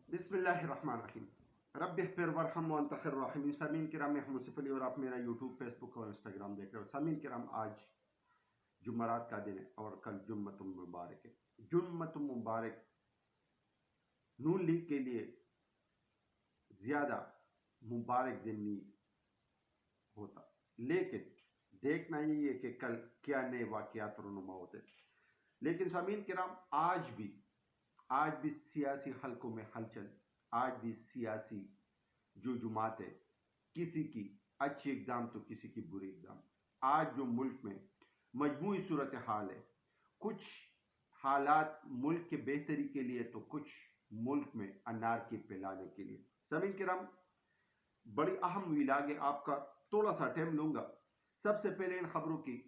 بسم اللہ الرحمن الرحیم رب اغفر ورحم وانت خیر الراحمین۔ سامعین کرام، میں مصطفی علی اور آپ میرا یوٹیوب، فیس بک اور انسٹاگرام دیکھ رہے ہو۔ سامعین کرام، آج جمعرات کا دن ہے اور کل جمعۃ المبارک ہے۔ جمعۃ المبارک نون لیگ کے لیے زیادہ مبارک دن نہیں ہوتا، لیکن دیکھنا یہ ہے کہ کل کیا نئے واقعات رونما ہوتے۔ لیکن سامعین کرام، آج بھی سیاسی حلقوں میں ہلچل، آج بھی سیاسی جو جماعت ہے، کسی کی اچھی اقدام تو کسی کی بری اقدام۔ آج جو ملک میں مجموعی صورتحال ہے، کچھ حالات ملک کے بہتری کے لیے تو کچھ ملک میں انارکی پھیلانے کے لیے۔ سامعین کرام، بڑی اہم ویلاگ ہے، آپ کا تھوڑا سا ٹائم لوں گا۔ سب سے پہلے ان خبروں کی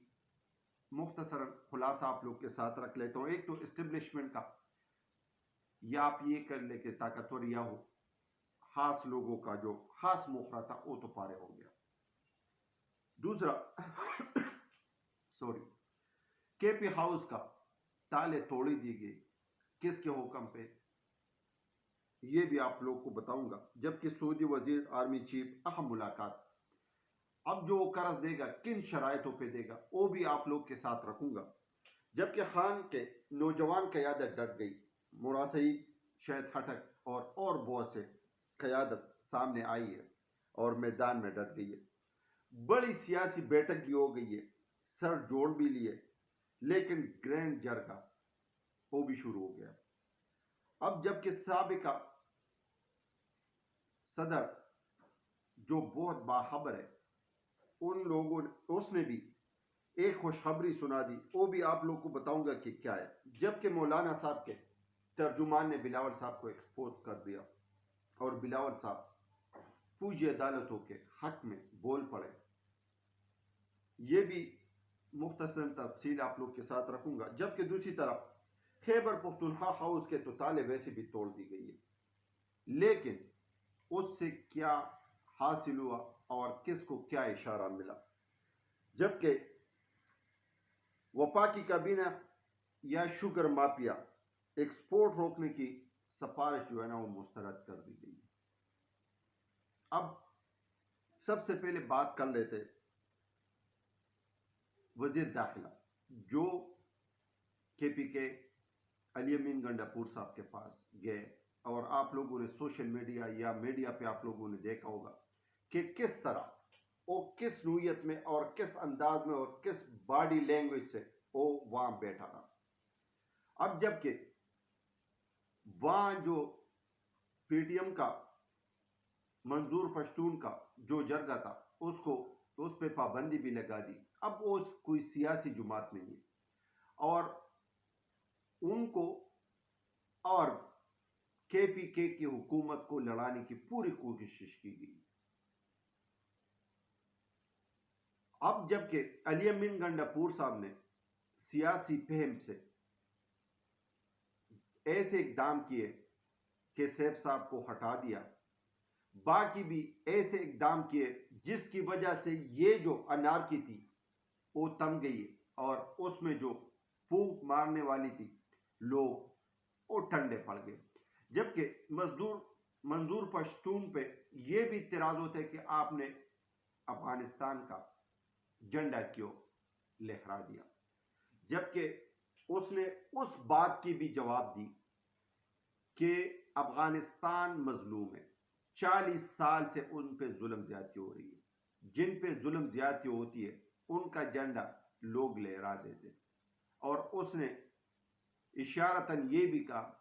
مختصراً خلاصہ آپ لوگ کے ساتھ رکھ لیتا ہوں۔ ایک تو اسٹیبلشمنٹ کا، یا آپ یہ کر لیں کہ طاقتور یا ہو، خاص لوگوں کا جو خاص موقع تھا وہ تو پارے ہو گیا۔ دوسرا کے پی ہاؤس کا تالے توڑی دی گئی، کس کے حکم پہ، یہ بھی آپ لوگ کو بتاؤں گا۔ جبکہ سعودی وزیر آرمی چیف اہم ملاقات، اب جو قرض دے گا کن شرائطوں پہ دے گا وہ بھی آپ لوگ کے ساتھ رکھوں گا۔ جبکہ خان کے نوجوان قیادت ڈٹ گئی، مراد سعید، شہید خٹک اور بہت سے قیادت سامنے آئی ہے اور میدان میں ڈٹ گئی ہے۔ بڑی سیاسی بیٹھک بھی ہو گئی ہے، سر جوڑ بھی لیے، لیکن گرینڈ جرگہ وہ بھی شروع ہو گیا۔ اب جبکہ سابقہ صدر جو بہت باخبر ہے، ان لوگوں نے اس نے بھی ایک خوشخبری سنا دی، وہ بھی آپ لوگ کو بتاؤں گا کہ کیا ہے۔ جبکہ مولانا صاحب کے ترجمان نے بلاول صاحب کو ایکسپوز کر دیا اور بلاول صاحب فوجی عدالتوں کے حق میں بول پڑے، یہ بھی مختصراً تفصیل آپ لوگ کے ساتھ رکھوں گا۔ جبکہ دوسری طرف خیبر پختونخوا ہاؤس کے تو تالے ویسے بھی توڑ دی گئی ہے، لیکن اس سے کیا حاصل ہوا اور کس کو کیا اشارہ ملا؟ جبکہ وفاقی کابینہ یا شوگر مافیا ایکسپورٹ روکنے کی سفارش جو ہے نا وہ مسترد کر دی گئی۔ اب سب سے پہلے بات کر لیتے وزیر داخلہ، جو کے پی کے علی امین گنڈاپور صاحب کے پاس گئے، اور آپ لوگوں نے سوشل میڈیا یا میڈیا پہ آپ لوگوں نے دیکھا ہوگا کہ کس طرح وہ کس نوعیت میں اور کس انداز میں اور کس باڈی لینگویج سے وہ وہاں بیٹھا رہا۔ اب جبکہ وہاں جو پی ٹی ایم کا منظور پشتون کا جو جرگہ تھا، اس پہ پابندی بھی لگا دی۔ اب وہ کوئی سیاسی جماعت نہیں ہے، اور ان کو اور کے پی کے کی حکومت کو لڑانے کی پوری کوشش کی گئی۔ اب جبکہ علی امین گنڈاپور صاحب نے سیاسی فہم سے ایسے اقدام کیے کہ سیف صاحب کو ہٹا دیا، باقی بھی ایسے اقدام کیے جس کی وجہ سے یہ جو انارکی تھی وہ تم گئی، اور اس میں جو پھونک مارنے والی تھی لوگ وہ ٹھنڈے پڑ گئے۔ جبکہ منظور پشتون پہ یہ بھی اعتراض ہوتا ہے کہ آپ نے افغانستان کا جھنڈا کیوں لہرا دیا، جبکہ اس نے اس بات کی بھی جواب دی کہ افغانستان مظلوم ہے، 40 سال سے ان پہ ظلم زیادتی ہو رہی ہے، جن پہ ظلم زیادتی ہوتی ہے ان کا جھنڈا لوگ لہرا دیتے۔ اور اس نے اشارتاً یہ بھی کہا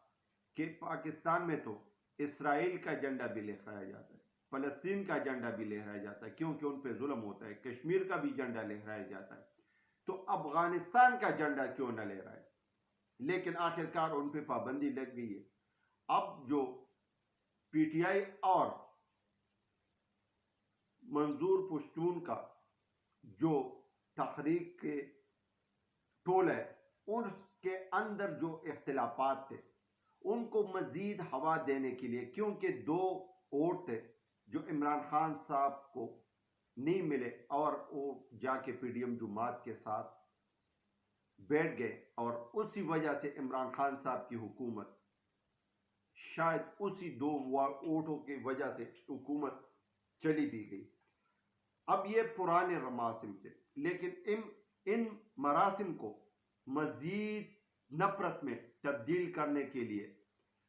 کہ پاکستان میں تو اسرائیل کا جھنڈا بھی لہرایا جاتا ہے، فلسطین کا جھنڈا بھی لہرایا جاتا ہے کیونکہ ان پہ ظلم ہوتا ہے، کشمیر کا بھی جھنڈا لہرایا جاتا ہے، تو افغانستان کا جھنڈا کیوں نہ لہرائے؟ لیکن آخرکار ان پہ پابندی لگ گئی ہے۔ اب جو پی ٹی آئی اور منظور پشتون کا جو تحریک کے ٹول ہے، ان کے اندر جو اختلافات تھے ان کو مزید ہوا دینے کے لیے، کیونکہ 2 ووٹ تھے جو عمران خان صاحب کو نہیں ملے، اور وہ جا کے پی ڈی ایم جماعت کے ساتھ بیٹھ گئے، اور اسی وجہ سے عمران خان صاحب کی حکومت شاید اسی دو ووٹوں کی وجہ سے حکومت چلی بھی گئی. اب یہ پرانے مراسم تھے، لیکن ان مراسم کو مزید نفرت میں تبدیل کرنے کے لیے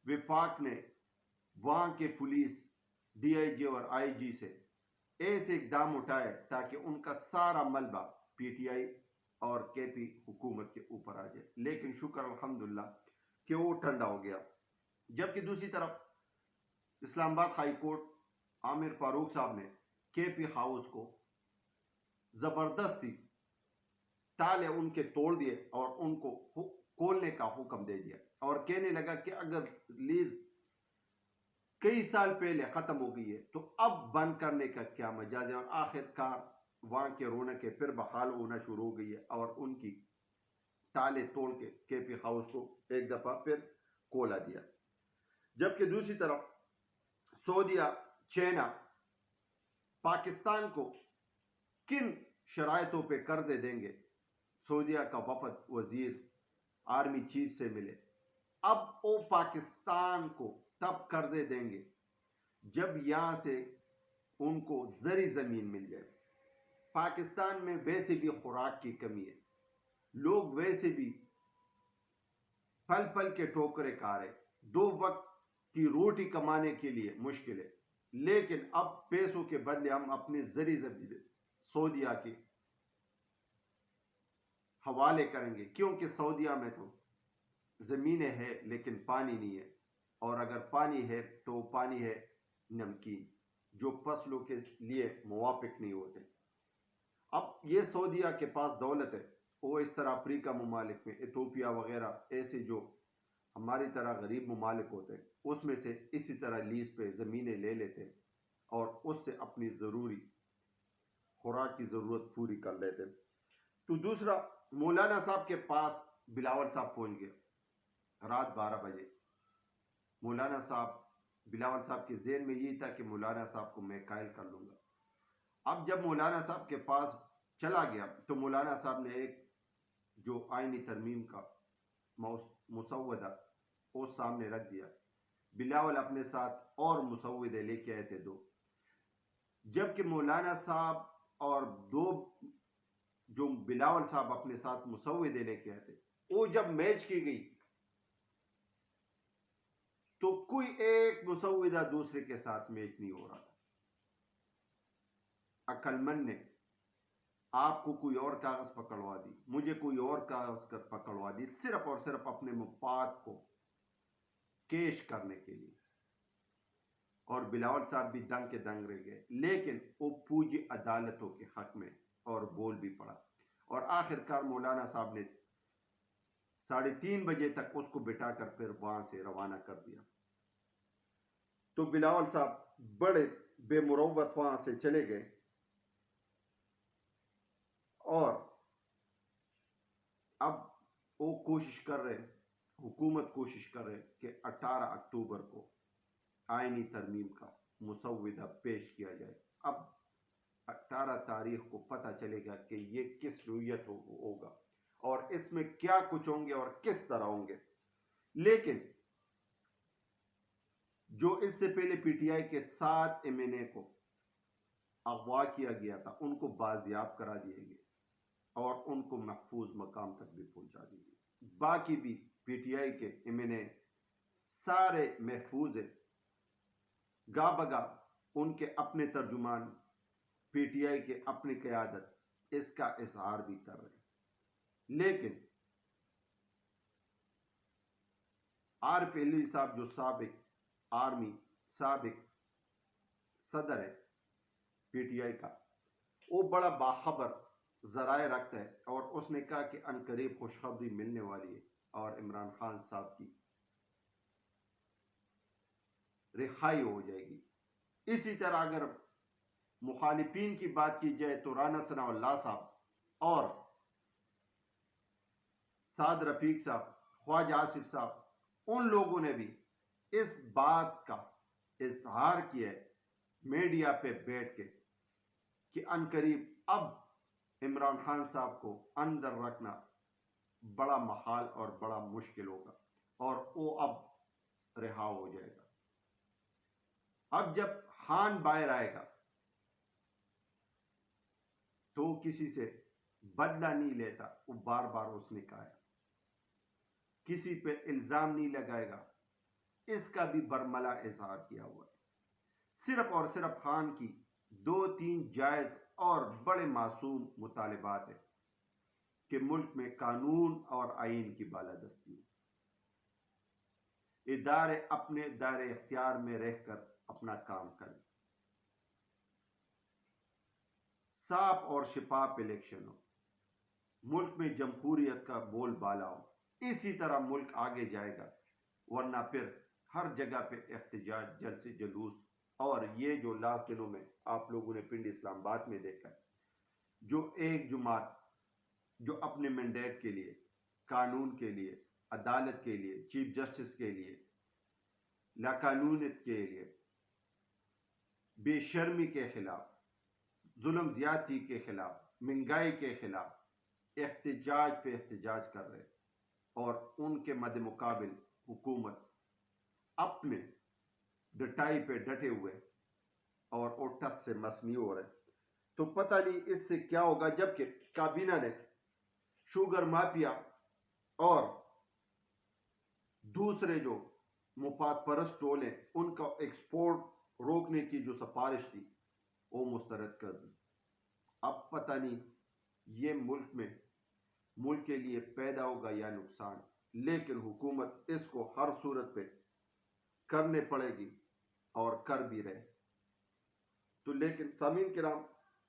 وفاق نے وہاں کے پولیس ڈی آئی جی اور آئی جی سے ایسے اقدام اٹھائے تاکہ ان کا سارا ملبہ پی ٹی آئی اور کے پی حکومت کے اوپر آ جائے. لیکن شکر الحمدللہ کہ وہ ٹھنڈا ہو گیا. جبکہ دوسری طرف اسلام آباد ہائی کورٹ عامر فاروق صاحب نے کے پی ہاؤس کو زبردستی تالے ان کے توڑ دیے اور ان کو کھولنے کا حکم دے دیا اور کہنے لگا کہ اگر لیز کئی سال پہلے ختم ہو گئی ہے تو اب بند کرنے کا کیا مجاز ہے. اور آخر کار وہاں کے رونقیں پھر بحال ہونا شروع ہو گئی ہے اور ان کی تالے توڑ کے پی ہاؤس کو ایک دفعہ پھر کھولا دیا. جبکہ دوسری طرف سعودیہ چائنا پاکستان کو کن شرائطوں پہ قرضے دیں گے. سعودیہ کا وفد وزیر آرمی چیف سے ملے. اب وہ پاکستان کو تب قرضے دیں گے جب یہاں سے ان کو زرعی زمین مل جائے. پاکستان میں ویسے بھی خوراک کی کمی ہے، لوگ ویسے بھی پل پل کے ٹھوکریں کھا رہے، دو وقت کی روٹی کمانے کے لیے مشکل ہے. لیکن اب پیسوں کے بدلے ہم اپنی زرعی زمین سعودیہ کے حوالے کریں گے، کیونکہ سعودیہ میں تو زمینیں ہے لیکن پانی نہیں ہے، اور اگر پانی ہے تو پانی ہے نمکین جو فصلوں کے لیے موافق نہیں ہوتے. اب یہ سعودیہ کے پاس دولت ہے، وہ اس طرح افریقہ ممالک میں ایتھوپیا وغیرہ ایسے جو ہماری طرح غریب ممالک ہوتے ہیں اس میں سے اسی طرح لیز پہ زمینیں لے لیتے اور اس سے اپنی ضروری خوراک کی ضرورت پوری کر لیتے. تو دوسرا مولانا صاحب کے پاس بلاول صاحب پہنچ گیا رات 12 بجے. مولانا صاحب بلاول صاحب کے ذہن میں یہ تھا کہ مولانا صاحب کو میں قائل کر لوں گا. اب جب مولانا صاحب کے پاس چلا گیا تو مولانا صاحب نے ایک جو آئینی ترمیم کا مسودہ وہ سامنے رکھ دیا. بلاول اپنے ساتھ اور مسودے لے کے آئے تھے 2. جبکہ مولانا صاحب اور 2 جو بلاول صاحب اپنے ساتھ مسودے لے کے آئے تھے وہ جب میچ کی گئی تو کوئی ایک مسودہ دوسرے کے ساتھ میچ نہیں ہو رہا تھا. عقل مند نے آپ کو کوئی اور کاغذ پکڑوا دی، مجھے کوئی اور کاغذ پکڑوا دی، صرف اور صرف اپنے مفاد کو کیش کرنے کے لیے. اور بلاول صاحب بھی دنگ کے دنگ رہ گئے، لیکن وہ پوجی عدالتوں کے حق میں اور بول بھی پڑا. اور آخر کار مولانا صاحب نے 3:30 بجے تک اس کو بٹھا کر پھر وہاں سے روانہ کر دیا. تو بلاول صاحب بڑے بے مروت وہاں سے چلے گئے اور اب وہ کوشش کر رہے، حکومت کوشش کر رہے کہ 18 اکتوبر کو آئینی ترمیم کا مسودہ پیش کیا جائے. اب 18 تاریخ کو پتہ چلے گا کہ یہ کس نوعیت ہوگا اور اس میں کیا کچھ ہوں گے اور کس طرح ہوں گے. لیکن جو اس سے پہلے پی ٹی آئی کے 7 ایم این اے کو اغوا کیا گیا تھا ان کو بازیاب کرا دیے گئے اور ان کو محفوظ مقام تک بھی پہنچا دی گئی. باقی بھی پی ٹی آئی کے ایم این اے سارے محفوظ ہیں. گاہ بگاہ ان کے اپنے ترجمان پی ٹی آئی کے اپنی قیادت اس کا اظہار بھی کر رہے ہیں. لیکن عارف علوی صاحب جو سابق آرمی سابق صدر ہے پی ٹی آئی کا، وہ بڑا باخبر ذرائع رکھتا ہے اور اس نے کہا کہ عنقریب خوشخبری ملنے والی ہے اور عمران خان صاحب کی رہائی ہو جائے گی. اسی طرح اگر مخالفین کی بات کی جائے تو رانا ثناء اللہ صاحب اور سعد رفیق صاحب، خواجہ آصف صاحب، ان لوگوں نے بھی اس بات کا اظہار کیا ہے میڈیا پہ بیٹھ کے کہ عنقریب اب عمران خان صاحب کو اندر رکھنا بڑا محال اور بڑا مشکل ہوگا اور وہ اب رہا ہو جائے گا۔ اب جب خان باہر آئے گا تو کسی سے بدلہ نہیں لیتا، وہ بار بار اس نے کہا ہے، کسی پہ الزام نہیں لگائے گا، اس کا بھی برملا اظہار کیا ہوا ہے۔ صرف اور صرف خان کی 2-3 جائز اور بڑے معصوم مطالبات ہیں کہ ملک میں قانون اور آئین کی بالادستی ہو، ادارے اپنے دائرے اختیار میں رہ کر اپنا کام کریں، صاف اور شفاف الیکشن ہو، ملک میں جمہوریت کا بول بالا ہو، اسی طرح ملک آگے جائے گا۔ ورنہ پھر ہر جگہ پہ احتجاج، جلسے، جلوس، اور یہ جو لاسٹ دنوں میں آپ لوگوں نے پنڈ اسلام آباد میں دیکھا ہے، جو ایک جماعت جو اپنے مینڈیٹ کے لیے، قانون کے لیے، عدالت کے لیے، چیف جسٹس کے لیے، لاقانونیت کے لیے، بے شرمی کے خلاف، ظلم زیادتی کے خلاف، مہنگائی کے خلاف احتجاج پہ احتجاج کر رہے، اور ان کے مد مقابل حکومت اپنے ڈٹائی پہ ڈٹے ہوئے اور وہ ٹس سے مس نہیں ہو رہے۔ تو پتہ نہیں اس سے کیا ہوگا، جبکہ کابینہ نے شوگر مافیا اور دوسرے جو مفاد پرست ٹول ہیں ان کا ایکسپورٹ روکنے کی جو سفارش تھی وہ مسترد کر دی۔ اب پتہ نہیں یہ ملک کے لیے پیدا ہوگا یا نقصان، لیکن حکومت اس کو ہر صورت پہ کرنے پڑے گی اور کر بھی رہے۔ تو لیکن سامعین کرام،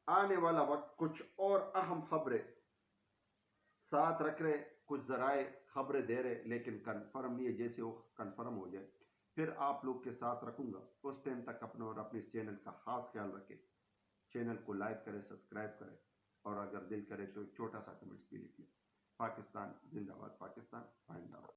آنے والا وقت کچھ اور اہم خبریں ساتھ رکھ رہے، کچھ ذرائع خبریں دے رہے، لیکن کنفرم نہیں ہے۔ جیسے وہ کنفرم ہو جائے پھر آپ لوگ کے ساتھ رکھوں گا۔ اس ٹائم تک اپنا اور اپنے اس چینل کا خاص خیال رکھیں، چینل کو لائک کریں، سبسکرائب کریں، اور اگر دل کرے تو ایک چھوٹا سا کمنٹس بھی لکھ لیں۔ پاکستان زندہ باد، پاکستان آئندہ باد۔